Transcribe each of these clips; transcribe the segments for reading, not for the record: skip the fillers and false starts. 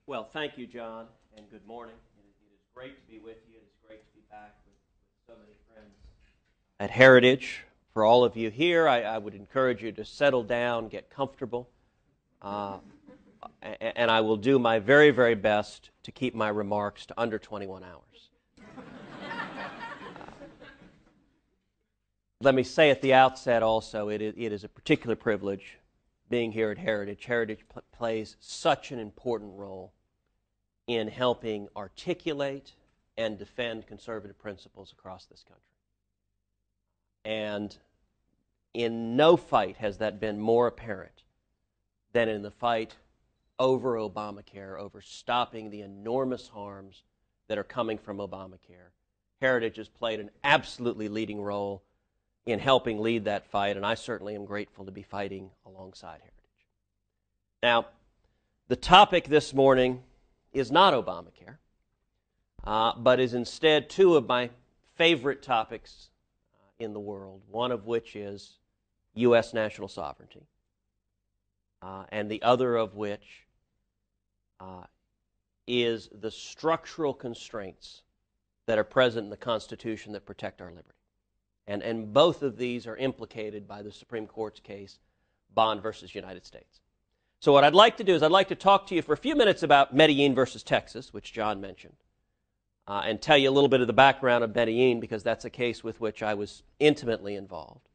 Well, thank you, John, and good morning. It is great to be with you. It is great to be back with so many friends at Heritage. For all of you here, I would encourage you to settle down, get comfortable, and I will do my very, very best to keep my remarks to under 21 hours. Let me say at the outset also, it is a particular privilege being here at Heritage. Heritage plays such an important role in helping articulate and defend conservative principles across this country. And in no fight has that been more apparent than in the fight over Obamacare, over stopping the enormous harms that are coming from Obamacare. Heritage has played an absolutely leading role in helping lead that fight, and I certainly am grateful to be fighting alongside Heritage. Now, the topic this morning is not Obamacare, but is instead two of my favorite topics in the world, one of which is U.S. national sovereignty, and the other of which is the structural constraints that are present in the Constitution that protect our liberty. And both of these are implicated by the Supreme Court's case, Bond versus United States. So what I'd like to do is I'd like to talk to you for a few minutes about Medellin versus Texas, which John mentioned, and tell you a little bit of the background of Medellin because that's a case with which I was intimately involved.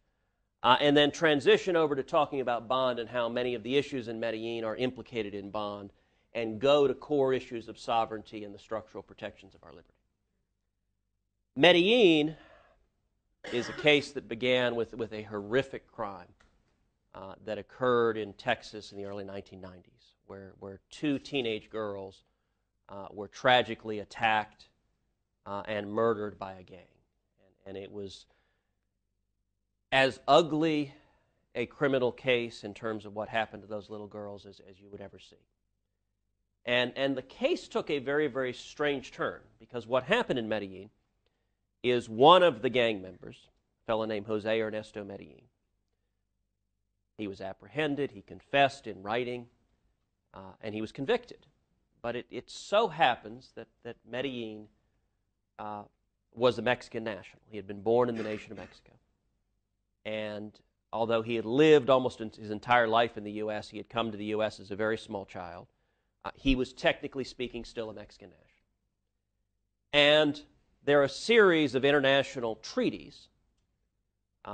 And then transition over to talking about Bond and how many of the issues in Medellin are implicated in Bond, and go to core issues of sovereignty and the structural protections of our liberty. Medellin is a case that began with a horrific crime that occurred in Texas in the early 1990s, where two teenage girls were tragically attacked and murdered by a gang. And it was as ugly a criminal case in terms of what happened to those little girls as you would ever see. And the case took a very, very strange turn, because what happened in Medellin is one of the gang members, a fellow named Jose Ernesto Medellin, he was apprehended, he confessed in writing, and he was convicted. But it so happens that Medellin was a Mexican national. He had been born in the nation of Mexico. And although he had lived almost his entire life in the U.S., he had come to the U.S. as a very small child, he was technically speaking still a Mexican national. And there are a series of international treaties,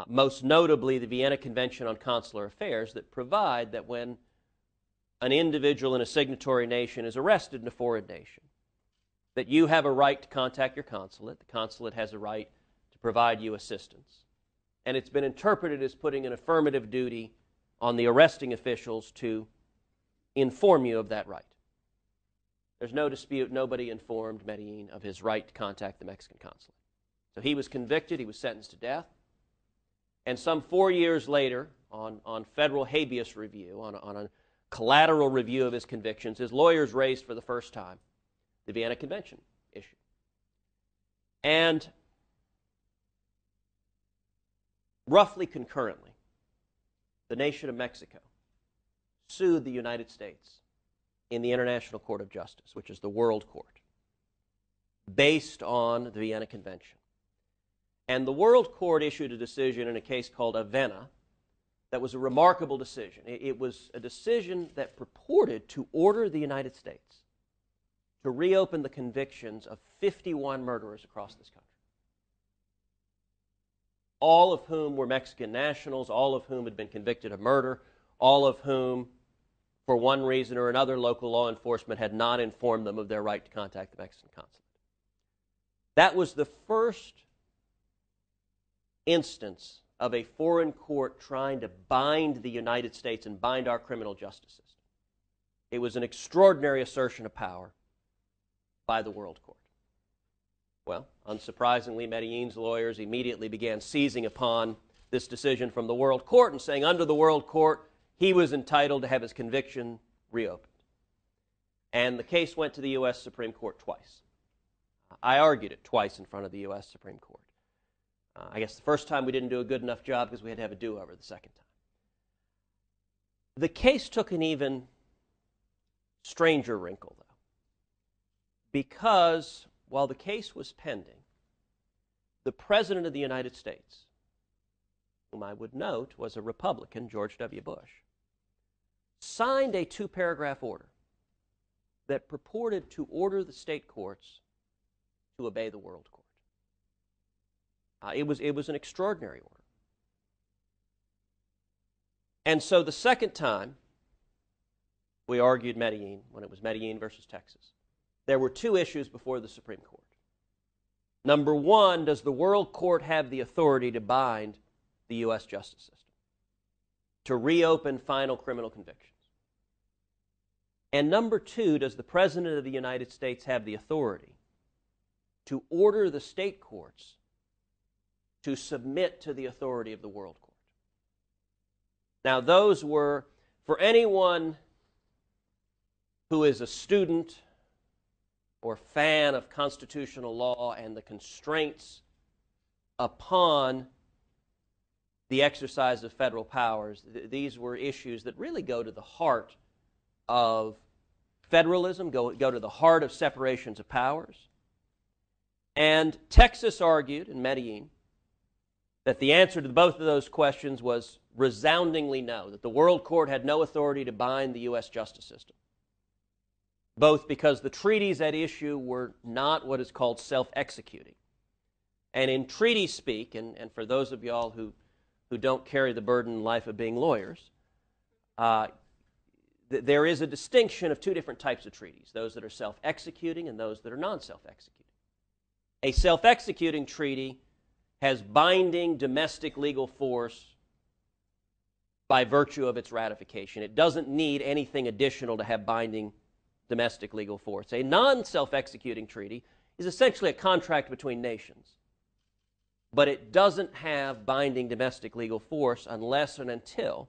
most notably the Vienna Convention on Consular Affairs, that provide that when an individual in a signatory nation is arrested in a foreign nation, that you have a right to contact your consulate. The consulate has a right to provide you assistance. And it's been interpreted as putting an affirmative duty on the arresting officials to inform you of that right. There's no dispute, nobody informed Medellin of his right to contact the Mexican consulate. So he was convicted, he was sentenced to death, and some 4 years later, on federal habeas review, on a collateral review of his convictions, his lawyers raised for the first time the Vienna Convention issue. And roughly concurrently, the nation of Mexico sued the United States in the International Court of Justice, which is the World Court, based on the Vienna Convention. And the World Court issued a decision in a case called Avena that was a remarkable decision. It was a decision that purported to order the United States to reopen the convictions of 51 murderers across this country, all of whom were Mexican nationals, all of whom had been convicted of murder, all of whom, for one reason or another, local law enforcement had not informed them of their right to contact the Mexican consulate. That was the first instance of a foreign court trying to bind the United States and bind our criminal justice system. It was an extraordinary assertion of power by the World Court. Well, unsurprisingly, Medellin's lawyers immediately began seizing upon this decision from the World Court and saying under the World Court, he was entitled to have his conviction reopened. And the case went to the U.S. Supreme Court twice. I argued it twice in front of the U.S. Supreme Court. I guess the first time we didn't do a good enough job because we had to have a do-over the second time. The case took an even stranger wrinkle, though. because while the case was pending, the President of the United States, whom I would note was a Republican, George W. Bush, signed a 2-paragraph order that purported to order the state courts to obey the World Court. It was an extraordinary order. And so the second time we argued Medellin, when it was Medellin versus Texas, there were 2 issues before the Supreme Court. Number one, does the World Court have the authority to bind the U.S. justice system, to reopen final criminal convictions? And number two, does the President of the United States have the authority to order the state courts to submit to the authority of the World Court? Now, those were, for anyone who is a student or fan of constitutional law and the constraints upon the exercise of federal powers, these were issues that really go to the heart of federalism, go to the heart of separations of powers. And Texas argued in Medellin that the answer to both of those questions was resoundingly no, that the World Court had no authority to bind the U.S. justice system, both because the treaties at issue were not what is called self-executing. And in treaty speak, and for those of y'all who don't carry the burden in life of being lawyers, there is a distinction of 2 different types of treaties, those that are self-executing and those that are non-self-executing. A self-executing treaty has binding domestic legal force by virtue of its ratification. It doesn't need anything additional to have binding domestic legal force. A non-self-executing treaty is essentially a contract between nations, but it doesn't have binding domestic legal force unless and until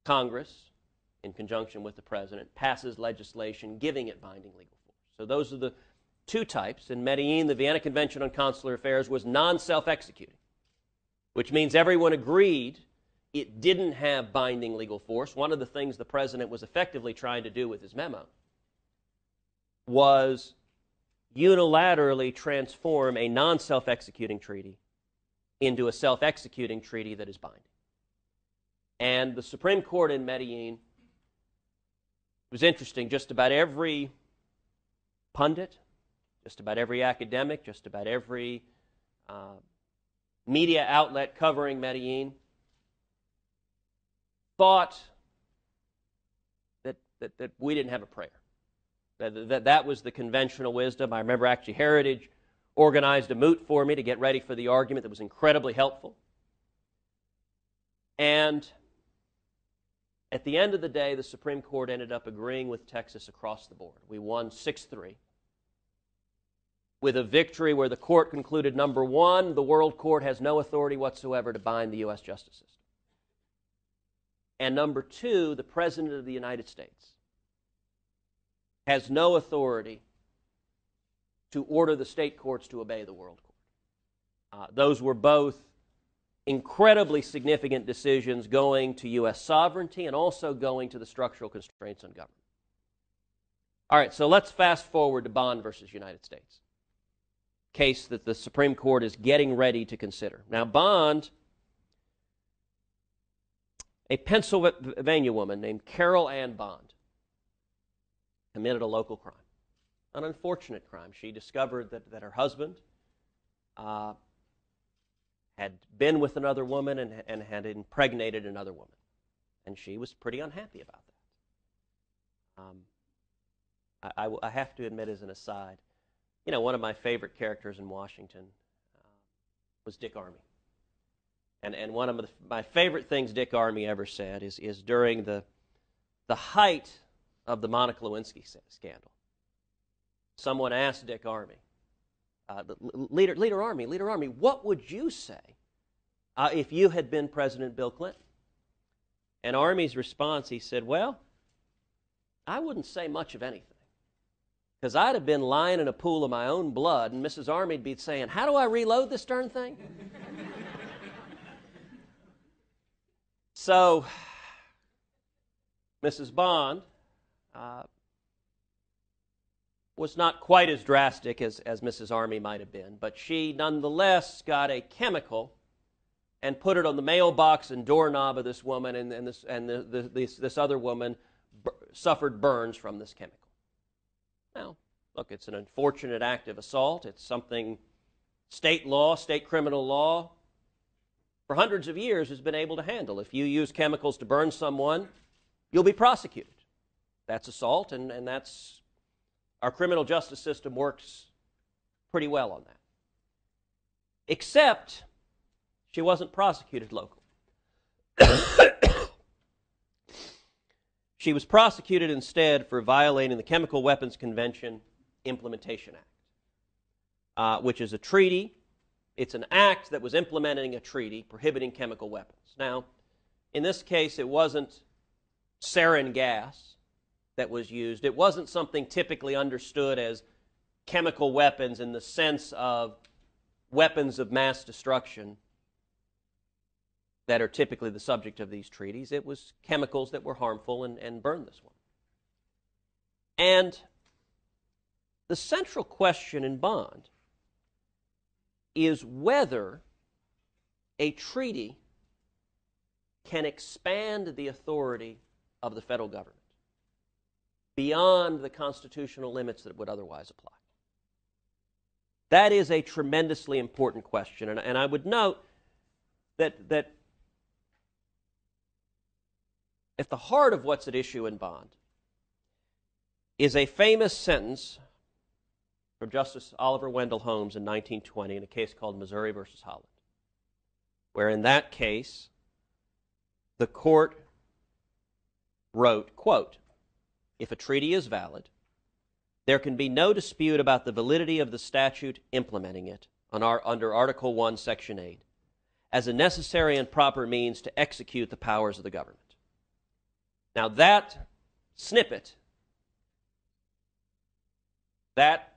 Congress, in conjunction with the President, passes legislation giving it binding legal force. So those are the 2 types. In Medellin, the Vienna Convention on Consular Affairs was non-self-executing, which means everyone agreed it didn't have binding legal force. One of the things the President was effectively trying to do with his memo was unilaterally transform a non-self-executing treaty into a self-executing treaty that is binding. And the Supreme Court in Medellin, it was interesting, just about every pundit, just about every academic, just about every media outlet covering Medellin thought that we didn't have a prayer. That was the conventional wisdom. I remember actually Heritage organized a moot for me to get ready for the argument that was incredibly helpful. And at the end of the day, the Supreme Court ended up agreeing with Texas across the board. We won 6-3, with a victory where the court concluded, number one, the World Court has no authority whatsoever to bind the U.S. justice system. And number two, the President of the United States has no authority to order the state courts to obey the World Court. Those were both incredibly significant decisions going to U.S. sovereignty and also going to the structural constraints on government. All right, so let's fast forward to Bond versus United States, case that the Supreme Court is getting ready to consider. Now, Bond, a Pennsylvania woman named Carol Ann Bond, committed a local crime, an unfortunate crime. She discovered that her husband had been with another woman and had impregnated another woman. And she was pretty unhappy about that. I have to admit as an aside, you know, one of my favorite characters in Washington was Dick Armey. And one of my favorite things Dick Armey ever said is during the height of the Monica Lewinsky scandal, someone asked Dick Armey, Leader Armey, what would you say if you had been President Bill Clinton? And Armey's response, he said, well, I wouldn't say much of anything, because I'd have been lying in a pool of my own blood, and Mrs. Armey'd be saying, how do I reload this darn thing? So, Mrs. Bond was not quite as drastic as Mrs. Army might have been, but she nonetheless got a chemical and put it on the mailbox and doorknob of this woman, and this other woman suffered burns from this chemical. Now, look, it's an unfortunate act of assault. It's something state law, state criminal law, for hundreds of years has been able to handle. If you use chemicals to burn someone, you'll be prosecuted. That's assault, and that's our criminal justice system works pretty well on that. Except she wasn't prosecuted locally. She was prosecuted instead for violating the Chemical Weapons Convention Implementation Act, which is a treaty. It's an act that was implementing a treaty prohibiting chemical weapons. Now, in this case, it wasn't sarin gas that was used. It wasn't something typically understood as chemical weapons in the sense of weapons of mass destruction that are typically the subject of these treaties. It was chemicals that were harmful and burned this one. And the central question in Bond is whether a treaty can expand the authority of the federal government beyond the constitutional limits that would otherwise apply. That is a tremendously important question, and I would note that at the heart of what's at issue in Bond is a famous sentence from Justice Oliver Wendell Holmes in 1920 in a case called Missouri v. Holland, where in that case the court wrote, quote, "If a treaty is valid, there can be no dispute about the validity of the statute implementing it under Article 1, Section 8, as a necessary and proper means to execute the powers of the government." Now that snippet, that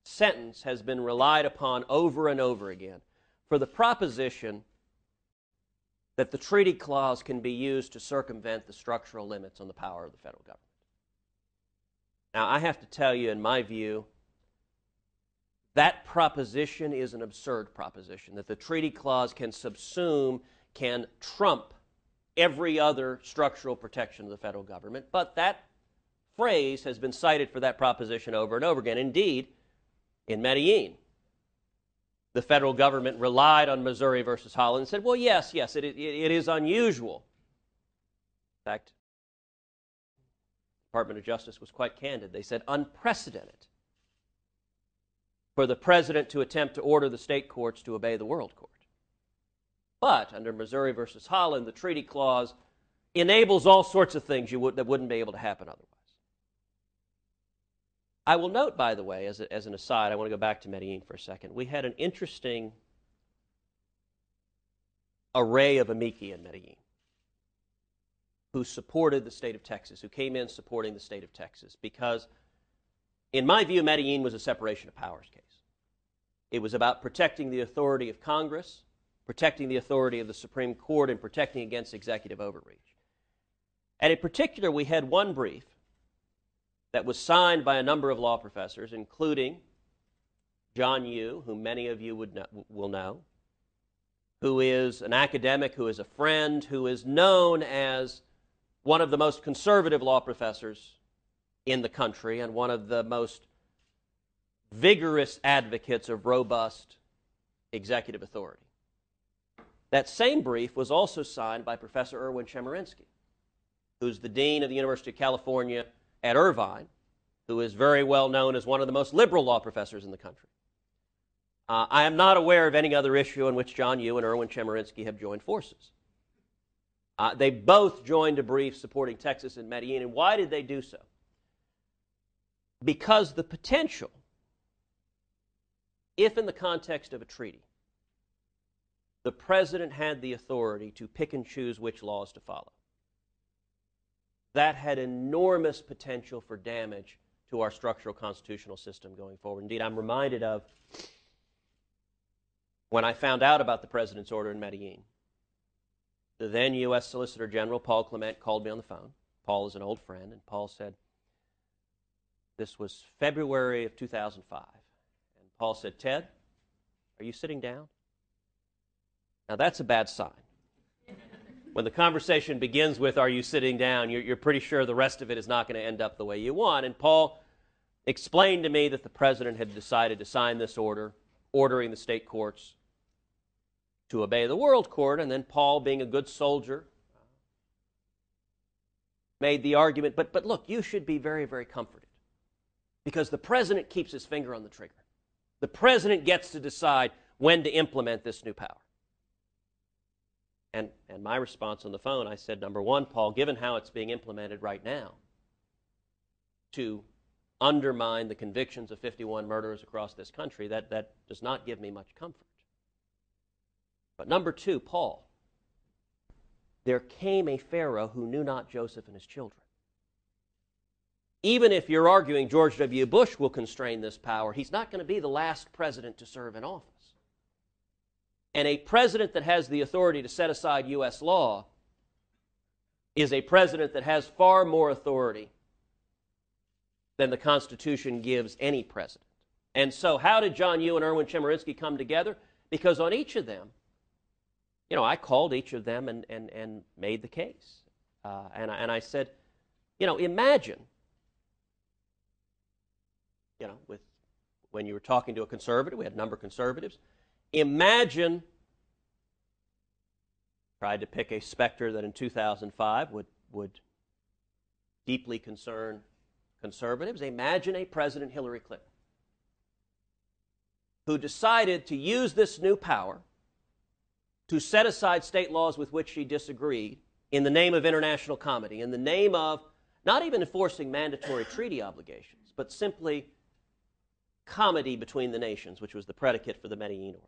sentence has been relied upon over and over again for the proposition that the treaty clause can be used to circumvent the structural limits on the power of the federal government. Now, I have to tell you, in my view, that proposition is an absurd proposition, that the treaty clause can subsume, can trump every other structural protection of the federal government, but that phrase has been cited for that proposition over and over again. Indeed, in Medellin, the federal government relied on Missouri versus Holland and said, well, yes, it is unusual. In fact, the Department of Justice was quite candid. They said unprecedented for the president to attempt to order the state courts to obey the world court. But under Missouri versus Holland, the treaty clause enables all sorts of things that wouldn't be able to happen otherwise. I will note, by the way, as an aside, I want to go back to Medellin for a second. We had an interesting array of amici in Medellin who supported the state of Texas, who came in supporting the state of Texas, because, in my view, Medellin was a separation of powers case. It was about protecting the authority of Congress, protecting the authority of the Supreme Court, and protecting against executive overreach. And in particular, we had one brief that was signed by a number of law professors, including John Yoo, whom many of you will know, who is an academic, who is a friend, who is known as one of the most conservative law professors in the country and one of the most vigorous advocates of robust executive authority. That same brief was also signed by Professor Erwin Chemerinsky, who's the dean of the University of California at Irvine, who is very well known as one of the most liberal law professors in the country. I am not aware of any other issue in which John Yoo and Erwin Chemerinsky have joined forces. They both joined a brief supporting Texas and Medellin, and why did they do so? Because the potential, if in the context of a treaty, the president had the authority to pick and choose which laws to follow, that had enormous potential for damage to our structural constitutional system going forward. Indeed, I'm reminded of when I found out about the president's order in Medellin. The then U.S. Solicitor General, Paul Clement, called me on the phone. Paul is an old friend, and Paul said, This was February of 2005. And Paul said, "Ted, are you sitting down?" Now that's a bad sign. When the conversation begins with, "Are you sitting down?" you're pretty sure the rest of it is not going to end up the way you want. And Paul explained to me that the president had decided to sign this order, ordering the state courts to obey the world court. And then Paul, being a good soldier, made the argument, but look, you should be very, very comforted, because the president keeps his finger on the trigger. The president gets to decide when to implement this new power. And my response on the phone, I said, number one, Paul, given how it's being implemented right now to undermine the convictions of 51 murderers across this country, that does not give me much comfort. But number two, Paul, there came a Pharaoh who knew not Joseph and his children. Even if you're arguing George W. Bush will constrain this power, he's not going to be the last president to serve in office. And a president that has the authority to set aside U.S. law is a president that has far more authority than the Constitution gives any president. And so how did John Yoo and Erwin Chemerinsky come together? Because on each of them, I called each of them and made the case. And I said, imagine, when you were talking to a conservative, we had a number of conservatives, imagine, tried to pick a specter that in 2005 would deeply concern conservatives. Imagine a President Hillary Clinton who decided to use this new power to set aside state laws with which she disagreed in the name of international comity, in the name of not even enforcing mandatory treaty obligations, but simply comity between the nations, which was the predicate for the Medellin Order.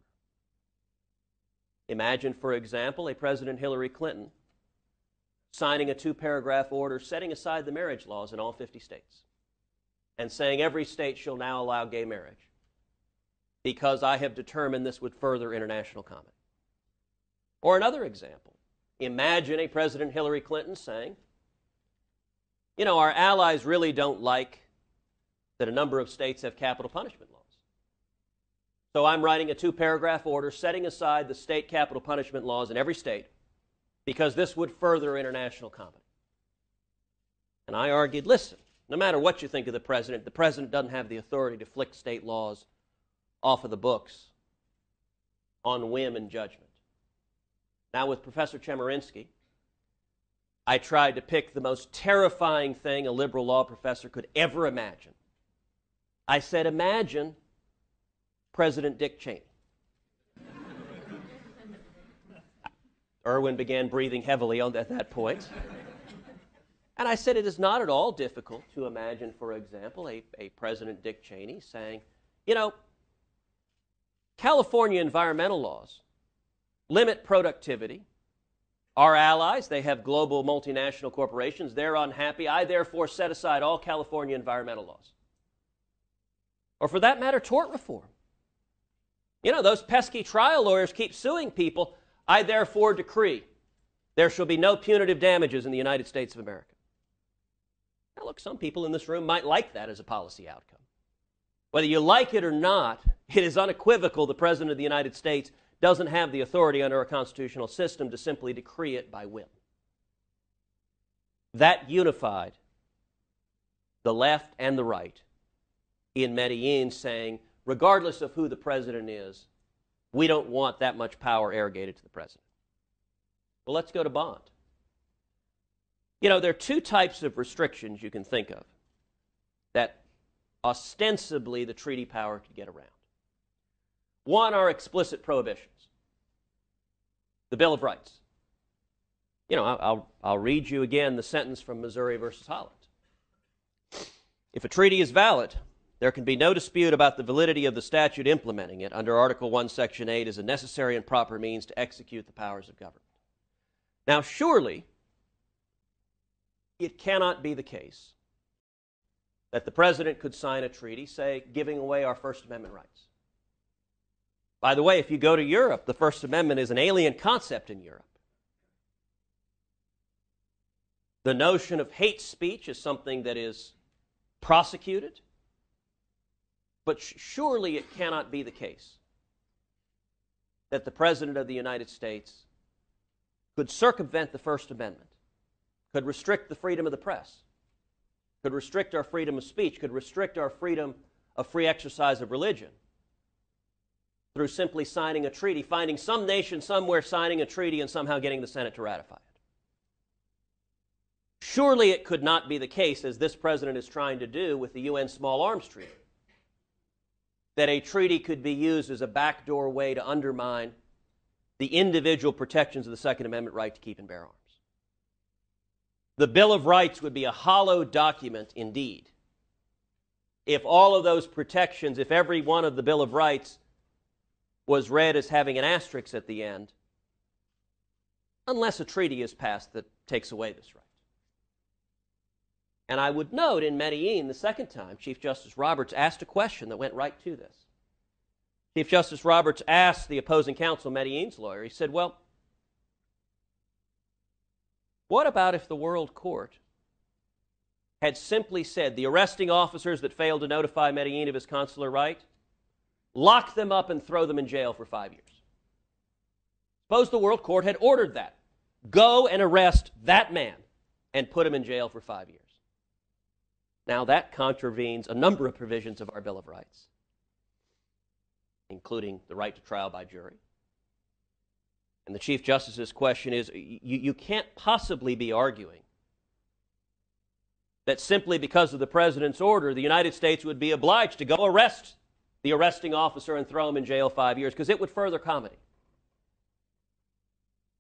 Imagine, for example, a President Hillary Clinton signing a 2-paragraph order setting aside the marriage laws in all 50 states and saying every state shall now allow gay marriage because I have determined this would further international comity. Or another example, imagine a President Hillary Clinton saying, our allies really don't like that a number of states have capital punishment laws. So I'm writing a 2-paragraph order setting aside the state capital punishment laws in every state because this would further international comity. And I argued, listen, no matter what you think of the president doesn't have the authority to flick state laws off of the books on whim and judgment. Now with Professor Chemerinsky, I tried to pick the most terrifying thing a liberal law professor could ever imagine. I said, imagine President Dick Cheney. Erwin began breathing heavily at that point. And I said, it is not at all difficult to imagine, for example, a President Dick Cheney saying, California environmental laws limit productivity. Our allies, they have global multinational corporations. They're unhappy. I therefore set aside all California environmental laws. Or for that matter, tort reform. Those pesky trial lawyers keep suing people. I therefore decree there shall be no punitive damages in the United States of America. Now look, some people in this room might like that as a policy outcome. Whether you like it or not, it is unequivocal the President of the United States doesn't have the authority under a constitutional system to simply decree it by whim. That unified the left and the right in Medellin saying, regardless of who the president is, we don't want that much power arrogated to the president. Well, let's go to Bond. There are two types of restrictions you can think of that ostensibly the treaty power could get around. One are explicit prohibitions. The Bill of Rights. I'll read you again the sentence from Missouri versus Holland. If a treaty is valid, there can be no dispute about the validity of the statute implementing it under Article 1, Section 8 as a necessary and proper means to execute the powers of government. Now, surely, it cannot be the case that the president could sign a treaty, say, giving away our First Amendment rights. By the way, if you go to Europe, the First Amendment is an alien concept in Europe. The notion of hate speech is something that is prosecuted But surely it cannot be the case that the President of the United States could circumvent the First Amendment, could restrict the freedom of the press, could restrict our freedom of speech, could restrict our freedom of free exercise of religion through simply signing a treaty, finding some nation somewhere signing a treaty and somehow getting the Senate to ratify it. Surely it could not be the case, as this president is trying to do with the UN Small Arms Treaty, that a treaty could be used as a backdoor way to undermine the individual protections of the Second Amendment right to keep and bear arms. The Bill of Rights would be a hollow document indeed if all of those protections, if every one of the Bill of Rights was read as having an asterisk at the end, unless a treaty is passed that takes away this right. And I would note in Medellin, the second time, Chief Justice Roberts asked a question that went right to this. Chief Justice Roberts asked the opposing counsel, Medellin's lawyer, he said, well, what about if the World Court had simply said the arresting officers that failed to notify Medellin of his consular right, lock them up and throw them in jail for 5 years? Suppose the World Court had ordered that. Go and arrest that man and put him in jail for 5 years. Now that contravenes a number of provisions of our Bill of Rights, including the right to trial by jury. And the Chief Justice's question is, you can't possibly be arguing that simply because of the President's order, the United States would be obliged to go arrest the arresting officer and throw him in jail 5 years, because it would further comedy.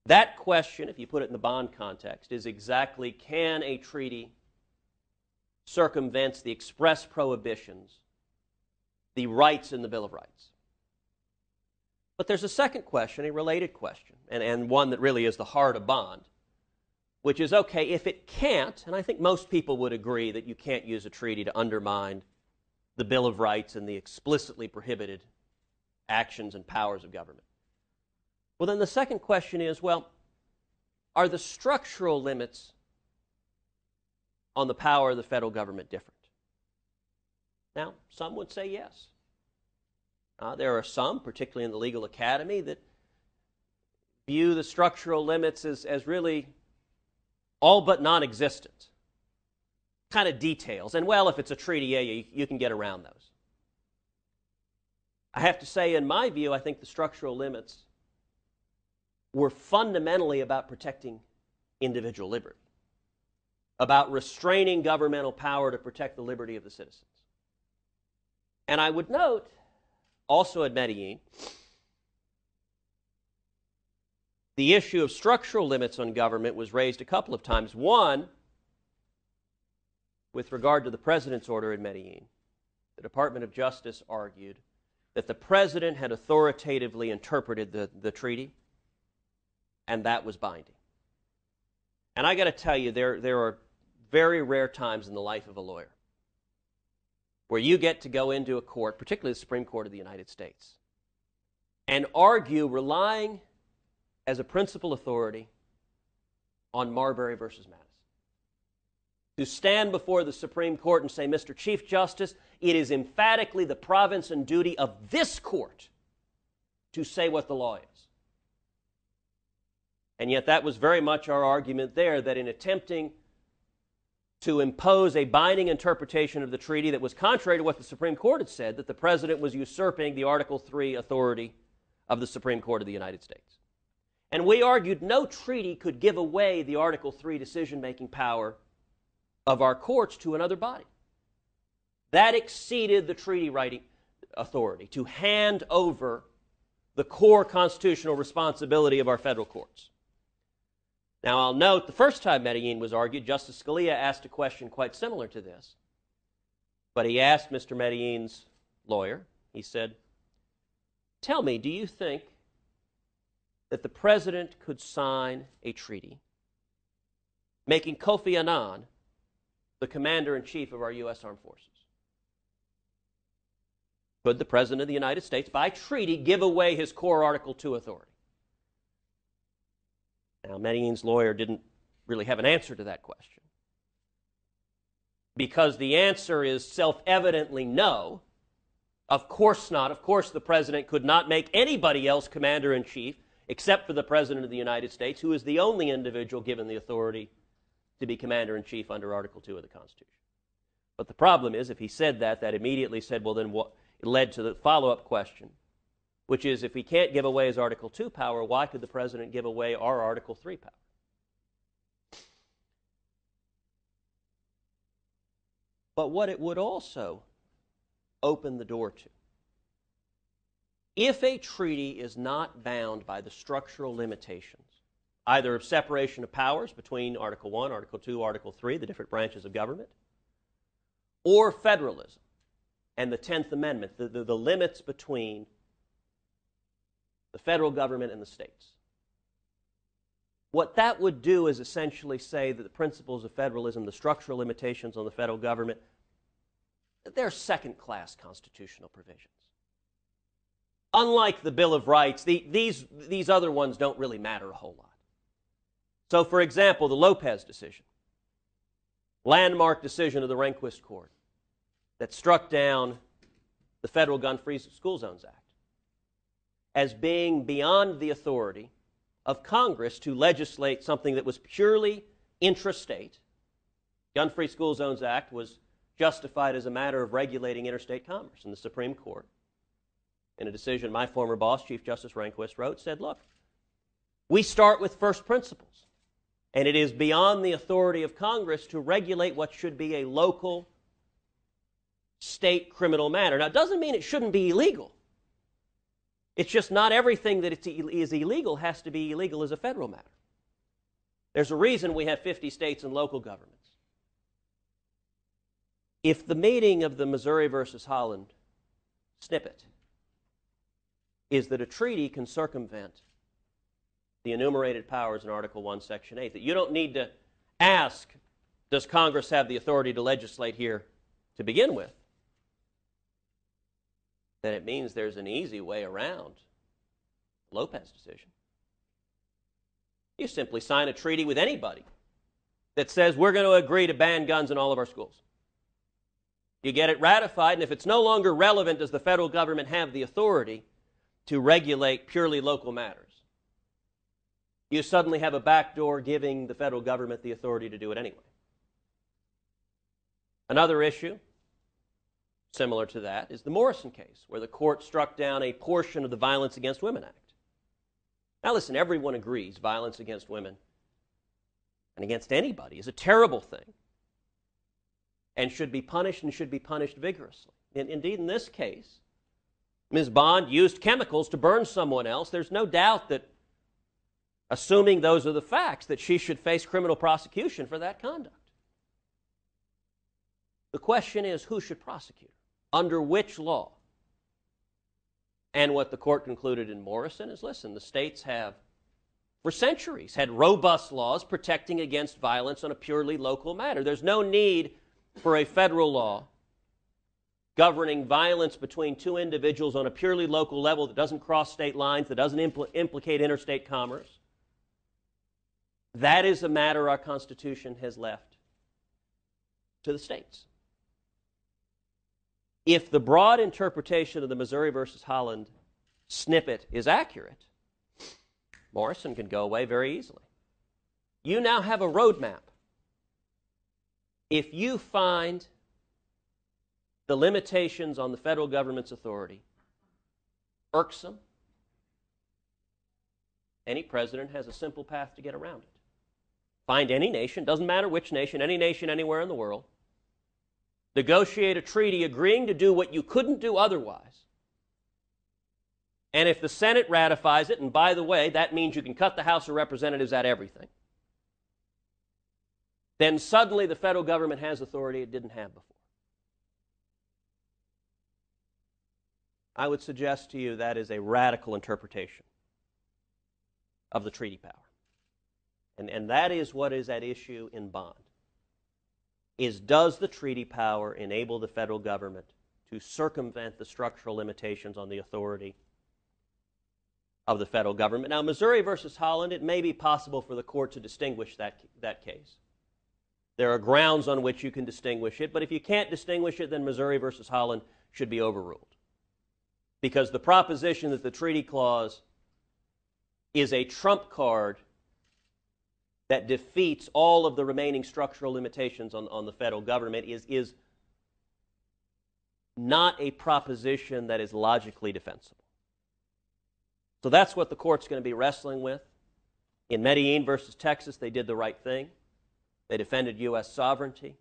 That question, if you put it in the bond context, is exactly, can a treaty circumvent the express prohibitions, the rights in the Bill of Rights? But there's a second question, a related question, and one that really is the heart of bond, which is, okay, if it can't, and I think most people would agree that you can't use a treaty to undermine the Bill of Rights and the explicitly prohibited actions and powers of government. Well, then the second question is, well, are the structural limits on the power of the federal government different? Now, some would say yes. There are some, particularly in the legal academy, that view the structural limits as really all but non-existent. Kind of details. And, well, if it's a treaty, yeah, you can get around those. I have to say, in my view, I think the structural limits were fundamentally about protecting individual liberty, about restraining governmental power to protect the liberty of the citizens. And I would note, also at Medellin, the issue of structural limits on government was raised a couple of times. One, with regard to the President's order in Medellin, the Department of Justice argued that the President had authoritatively interpreted the treaty, and that was binding. And I got to tell you, there are very rare times in the life of a lawyer where you get to go into a court, particularly the Supreme Court of the United States, and argue relying as a principal authority on Marbury versus Madison. To stand before the Supreme Court and say, Mr. Chief Justice, it is emphatically the province and duty of this court to say what the law is. And yet that was very much our argument there, that in attempting to impose a binding interpretation of the treaty that was contrary to what the Supreme Court had said, that the President was usurping the Article III authority of the Supreme Court of the United States. And we argued no treaty could give away the Article III decision-making power of our courts to another body. That exceeded the treaty writing authority to hand over the core constitutional responsibility of our federal courts. Now, I'll note the first time Medellin was argued, Justice Scalia asked a question quite similar to this. But he asked Mr. Medellin's lawyer, he said, tell me, do you think that the President could sign a treaty making Kofi Annan the Commander-in-Chief of our U.S. Armed Forces? Could the President of the United States, by treaty, give away his core Article II authority? Now, Medellin's lawyer didn't really have an answer to that question, because the answer is self-evidently no, Of course not. Of course the President could not make anybody else Commander-in-Chief except for the President of the United States, who is the only individual given the authority to be Commander-in-Chief under Article 2 of the Constitution. But the problem is, if he said that, that immediately said, well, then what? It led to the follow-up question, which is, if he can't give away his Article 2 power, why could the President give away our Article 3 power? But what it would also open the door to, if a treaty is not bound by the structural limitations, either of separation of powers between Article 1, Article 2, Article 3, the different branches of government, or federalism and the 10th Amendment, the limits between the federal government and the states. What that would do is essentially say that the principles of federalism, the structural limitations on the federal government, they're second-class constitutional provisions. Unlike the Bill of Rights, these other ones don't really matter a whole lot. So, for example, the Lopez decision, landmark decision of the Rehnquist Court that struck down the Federal Gun-Free School Zones Act as being beyond the authority of Congress to legislate something that was purely intrastate. Gun-Free School Zones Act was justified as a matter of regulating interstate commerce, and the Supreme Court, in a decision my former boss, Chief Justice Rehnquist, wrote, said, look, we start with first principles, and it is beyond the authority of Congress to regulate what should be a local state criminal matter. Now, it doesn't mean it shouldn't be illegal. It's just not everything that is illegal has to be illegal as a federal matter. There's a reason we have 50 states and local governments. If the meaning of the Missouri versus Holland snippet is that a treaty can circumvent the enumerated powers in Article 1, Section 8, that you don't need to ask, does Congress have the authority to legislate here to begin with, then it means there's an easy way around the Lopez decision. You simply sign a treaty with anybody that says we're going to agree to ban guns in all of our schools. You get it ratified, and if it's no longer relevant, does the federal government have the authority to regulate purely local matters? You suddenly have a backdoor giving the federal government the authority to do it anyway. Another issue similar to that is the Morrison case, where the court struck down a portion of the Violence Against Women Act. Now listen, everyone agrees violence against women and against anybody is a terrible thing and should be punished vigorously. Indeed, in this case, Ms. Bond used chemicals to burn someone else. There's no doubt that, assuming those are the facts, that she should face criminal prosecution for that conduct. The question is, who should prosecute her? Under which law? And what the court concluded in Morrison is, listen, the states have, for centuries, had robust laws protecting against violence on a purely local matter. There's no need for a federal law governing violence between two individuals on a purely local level that doesn't cross state lines, that doesn't implicate interstate commerce. That is a matter our Constitution has left to the states. If the broad interpretation of the Missouri versus Holland snippet is accurate, Morrison can go away very easily. You now have a roadmap. If you find the limitations on the federal government's authority irksome, any president has a simple path to get around it. Find any nation, doesn't matter which nation, any nation anywhere in the world, negotiate a treaty agreeing to do what you couldn't do otherwise. And if the Senate ratifies it, and by the way, that means you can cut the House of Representatives at everything, then suddenly the federal government has authority it didn't have before. I would suggest to you that is a radical interpretation of the treaty power. And that is what is at issue in Bond. Does the treaty power enable the federal government to circumvent the structural limitations on the authority of the federal government? Now, Missouri versus Holland, it may be possible for the court to distinguish that case. There are grounds on which you can distinguish it, but if you can't distinguish it, then Missouri versus Holland should be overruled. Because the proposition that the treaty clause is a trump card that defeats all of the remaining structural limitations on the federal government is not a proposition that is logically defensible. So that's what the court's going to be wrestling with. In Medellin versus Texas, they did the right thing. They defended U.S. sovereignty.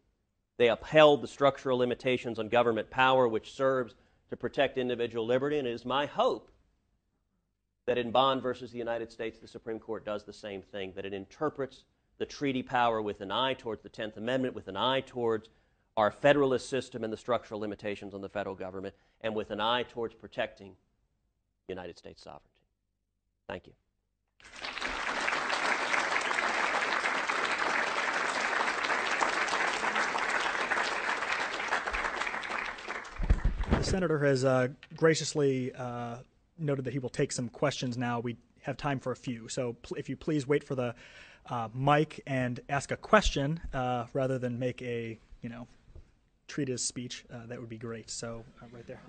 They upheld the structural limitations on government power, which serves to protect individual liberty. And it is my hope that in Bond versus the United States, the Supreme Court does the same thing, that it interprets the treaty power with an eye towards the 10th Amendment, with an eye towards our federalist system and the structural limitations on the federal government, and with an eye towards protecting United States sovereignty. Thank you. The senator has graciously noted that he will take some questions now. We have time for a few, so if you please wait for the mic and ask a question rather than make a, treat his speech, that would be great. So right there.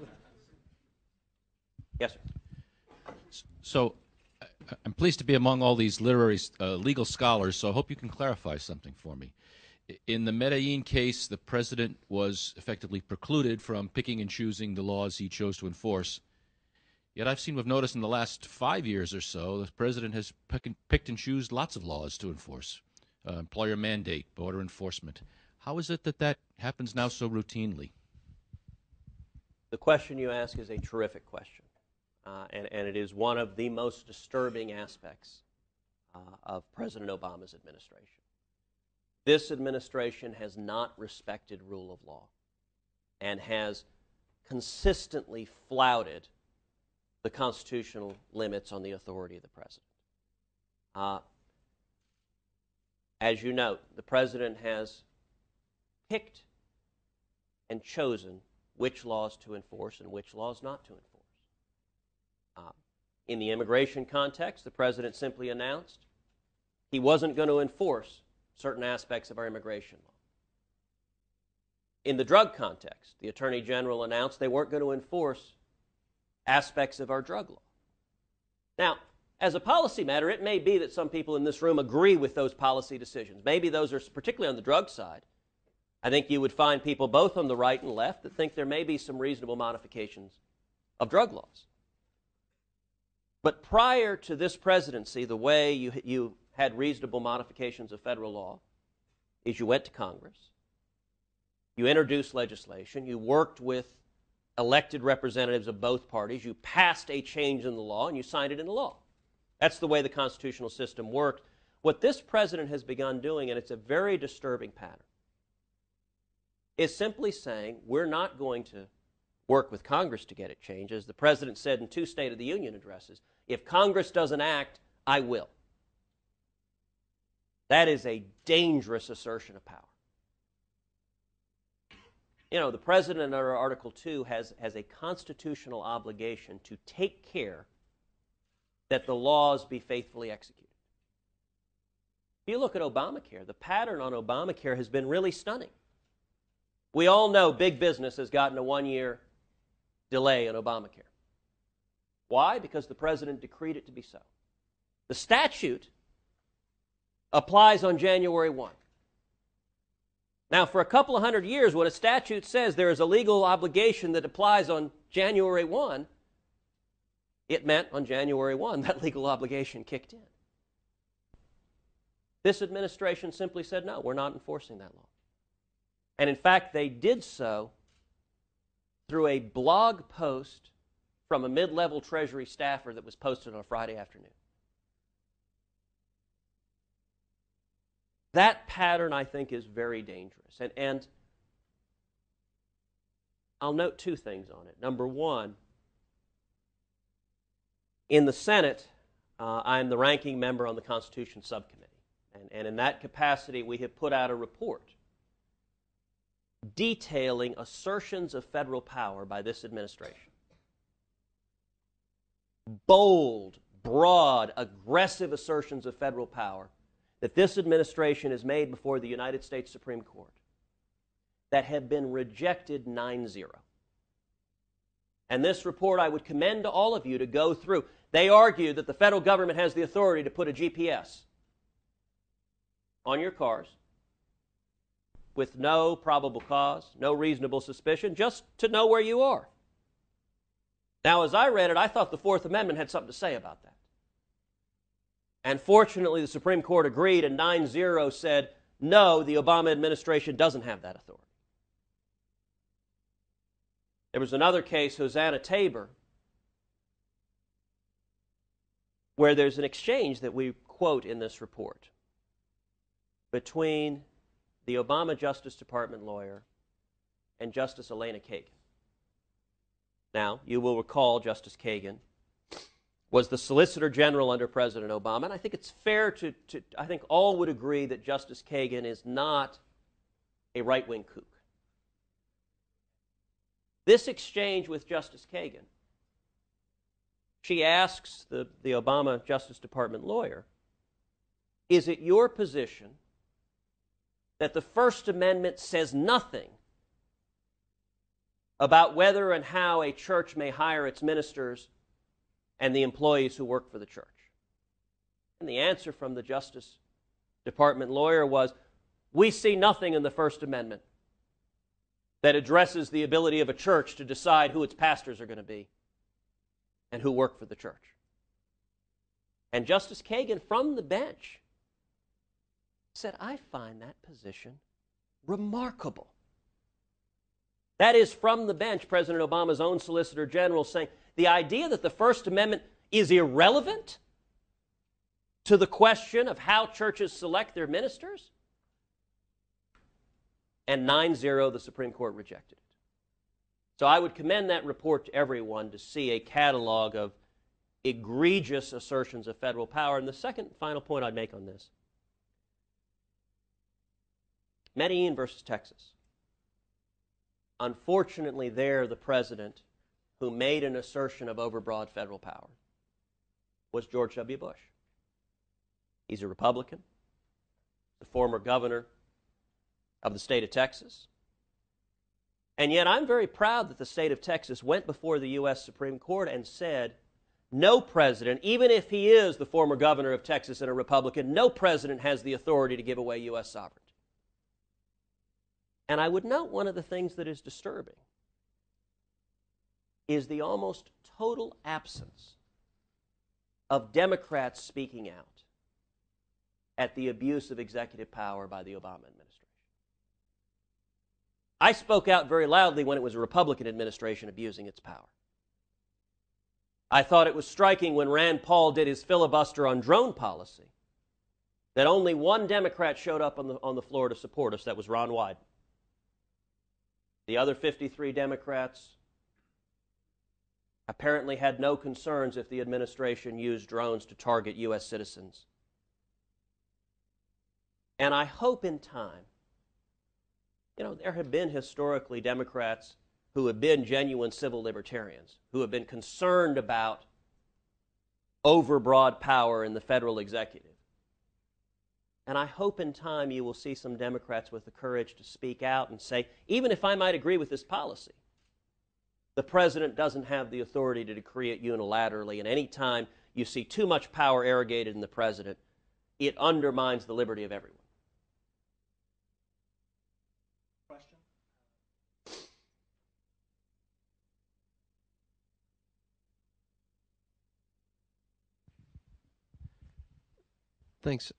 Yes, sir. So I'm pleased to be among all these legal scholars, so I hope you can clarify something for me. In the Medellin case, the president was effectively precluded from picking and choosing the laws he chose to enforce. Yet I've seen, we've noticed in the last 5 years or so, the president has picked and chosen lots of laws to enforce. Employer mandate, border enforcement. How is it that that happens now so routinely? The question you ask is a terrific question. And it is one of the most disturbing aspects of President Obama's administration. This administration has not respected rule of law and has consistently flouted the constitutional limits on the authority of the president. As you note, the president has picked and chosen which laws to enforce and which laws not to enforce. In the immigration context, the president simply announced he wasn't going to enforce certain aspects of our immigration law. In the drug context, the Attorney General announced they weren't going to enforce aspects of our drug law. Now, as a policy matter, it may be that some people in this room agree with those policy decisions. Maybe those are, particularly on the drug side, I think you would find people both on the right and left that think there may be some reasonable modifications of drug laws. But prior to this presidency, the way you had reasonable modifications of federal law is you went to Congress, you introduced legislation, you worked with elected representatives of both parties, you passed a change in the law, and you signed it into law. That's the way the constitutional system worked. What this president has begun doing, and it's a very disturbing pattern, is simply saying we're not going to work with Congress to get it changed. As the president said in 2 State of the Union addresses, if Congress doesn't act, I will. That is a dangerous assertion of power. The president under Article 2 has a constitutional obligation to take care that the laws be faithfully executed. If you look at Obamacare, the pattern on Obamacare has been really stunning. We all know big business has gotten a 1-year delay in Obamacare. Why? Because the president decreed it to be so. The statute applies on January 1. Now, for a couple of 100 years, when a statute says there is a legal obligation that applies on January 1, it meant on January 1 that legal obligation kicked in. This administration simply said, no, we're not enforcing that law. And in fact, they did so through a blog post from a mid-level Treasury staffer that was posted on a Friday afternoon. That pattern, I think, is very dangerous. And I'll note 2 things on it. Number one, in the Senate, I'm the ranking member on the Constitution Subcommittee. And in that capacity, we have put out a report detailing assertions of federal power by this administration. Bold, broad, aggressive assertions of federal power that this administration has made before the United States Supreme Court that have been rejected 9-0. And this report I would commend to all of you to go through. They argue that the federal government has the authority to put a GPS on your cars with no probable cause, no reasonable suspicion, just to know where you are. Now, as I read it, I thought the Fourth Amendment had something to say about that. And fortunately, the Supreme Court agreed, and 9-0 said, no, the Obama administration doesn't have that authority. There was another case, Hosanna Tabor, where there's an exchange that we quote in this report between the Obama Justice Department lawyer and Justice Elena Kagan. Now, you will recall Justice Kagan was the Solicitor General under President Obama, and I think it's fair I think all would agree that Justice Kagan is not a right-wing kook. This exchange with Justice Kagan, she asks the Obama Justice Department lawyer, is it your position that the First Amendment says nothing about whether and how a church may hire its ministers and the employees who work for the church? And the answer from the Justice Department lawyer was, we see nothing in the First Amendment that addresses the ability of a church to decide who its pastors are going to be and who work for the church. And Justice Kagan from the bench said, I find that position remarkable. That is from the bench, President Obama's own Solicitor General saying, the idea that the First Amendment is irrelevant to the question of how churches select their ministers? And 9-0, the Supreme Court rejected it. So I would commend that report to everyone to see a catalog of egregious assertions of federal power. And the second final point I'd make on this, Medellin versus Texas. Unfortunately, there the president who made an assertion of overbroad federal power was George W. Bush. He's a Republican, the former governor of the state of Texas. And yet I'm very proud that the state of Texas went before the U.S. Supreme Court and said, no president, even if he is the former governor of Texas and a Republican, no president has the authority to give away U.S. sovereignty. And I would note one of the things that is disturbing is the almost total absence of Democrats speaking out at the abuse of executive power by the Obama administration. I spoke out very loudly when it was a Republican administration abusing its power. I thought it was striking when Rand Paul did his filibuster on drone policy that only one Democrat showed up on the floor to support us. That was Ron Wyden. The other 53 Democrats apparently had no concerns if the administration used drones to target U.S. citizens. And I hope in time, there have been historically Democrats who have been genuine civil libertarians, who have been concerned about overbroad power in the federal executive. And I hope in time you will see some Democrats with the courage to speak out and say, even if I might agree with this policy, the president doesn't have the authority to decree it unilaterally, and any time you see too much power arrogated in the president, it undermines the liberty of everyone. Question? Thanks.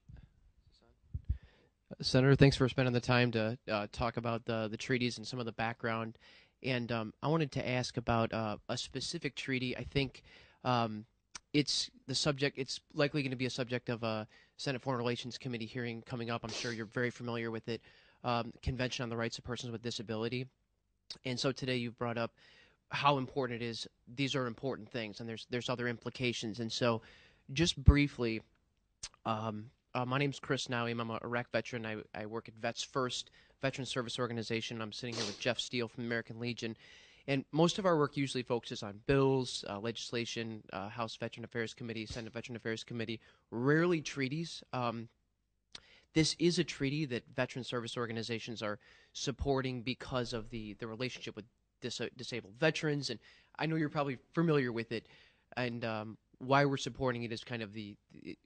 Senator, thanks for spending the time to talk about the treaties and some of the background. And I wanted to ask about a specific treaty. I think it's likely going to be a subject of a Senate Foreign Relations Committee hearing coming up. I'm sure you're very familiar with it, Convention on the Rights of Persons with Disability. And so today you've brought up how important it is. These are important things, and there's other implications. And so just briefly, my name's Chris Nowim. I'm a Iraq veteran. I work at Vets First Veteran Service Organization. I'm sitting here with Jeff Steele from the American Legion. And most of our work usually focuses on bills, legislation, House Veteran Affairs Committee, Senate Veteran Affairs Committee, rarely treaties. This is a treaty that veteran service organizations are supporting because of the relationship with disabled veterans, and I know you're probably familiar with it, and why we're supporting it is kind of the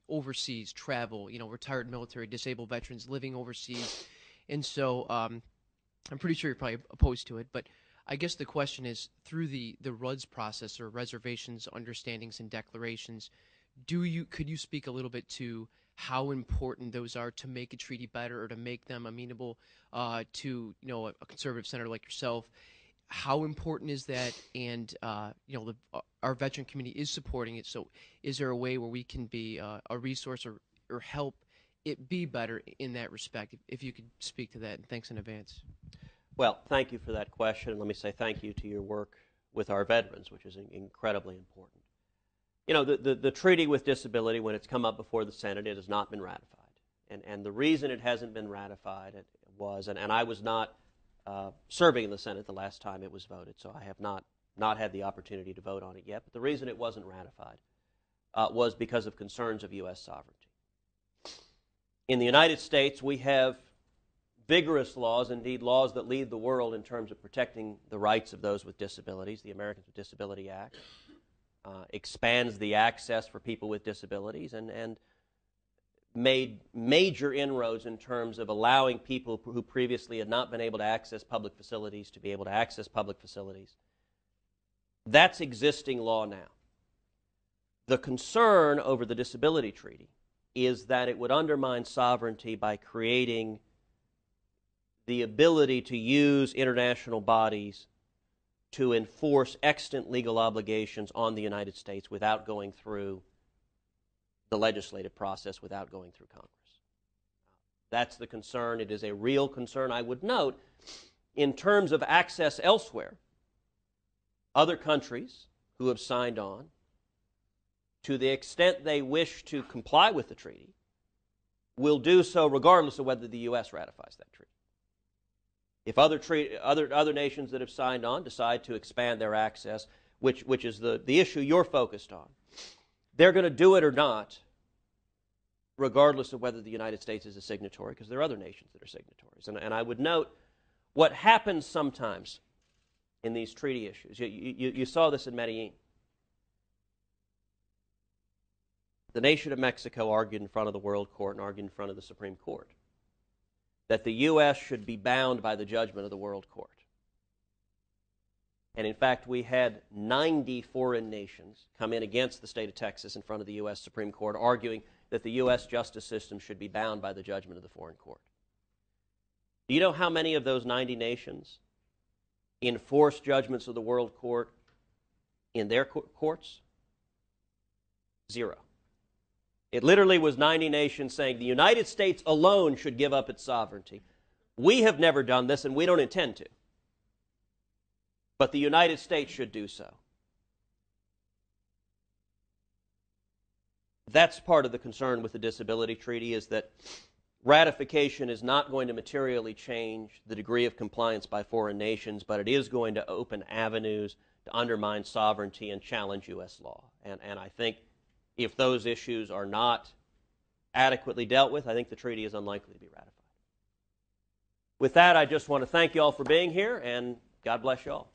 overseas travel, retired military, disabled veterans living overseas, and so I'm pretty sure you're probably opposed to it, but I guess the question is, through the RUDS process, or reservations, understandings, and declarations, could you speak a little bit to how important those are to make a treaty better, or to make them amenable to a conservative senator like yourself? How important is that? And our veteran community is supporting it. So, is there a way where we can be a resource or help it be better in that respect? If you could speak to that, and thanks in advance. Well, thank you for that question, and let me say thank you to your work with our veterans, which is incredibly important. The treaty with disability, when it's come up before the Senate, it has not been ratified. And the reason it hasn't been ratified was, and I was not serving in the Senate the last time it was voted, so I have not had the opportunity to vote on it yet, but the reason it wasn't ratified was because of concerns of U.S. sovereignty. In the United States, we have vigorous laws, indeed laws that lead the world in terms of protecting the rights of those with disabilities. The Americans with Disability Act expands the access for people with disabilities and made major inroads in terms of allowing people who previously had not been able to access public facilities to be able to access public facilities. That's existing law now. The concern over the disability treaty is that it would undermine sovereignty by creating the ability to use international bodies to enforce extant legal obligations on the United States without going through the legislative process, without going through Congress. That's the concern. It is a real concern. I would note, in terms of access elsewhere, other countries who have signed on, to the extent they wish to comply with the treaty, will do so regardless of whether the U.S. ratifies that treaty. If other nations that have signed on decide to expand their access, which is the issue you're focused on, they're going to do it or not, regardless of whether the United States is a signatory, because there are other nations that are signatories. And I would note what happens sometimes in these treaty issues. You saw this in Medellin. The nation of Mexico argued in front of the World Court and argued in front of the Supreme Court that the U.S. should be bound by the judgment of the World Court. And in fact, we had 90 foreign nations come in against the state of Texas in front of the U.S. Supreme Court, arguing that the U.S. justice system should be bound by the judgment of the foreign court. Do you know how many of those 90 nations enforced judgments of the World Court in their courts? 0. It literally was 90 nations saying the United States alone should give up its sovereignty. We have never done this, and we don't intend to. But the United States should do so. That's part of the concern with the disability treaty, is that ratification is not going to materially change the degree of compliance by foreign nations, but it is going to open avenues to undermine sovereignty and challenge U.S. law. And I think if those issues are not adequately dealt with, I think the treaty is unlikely to be ratified. With that, I just want to thank you all for being here, and God bless you all.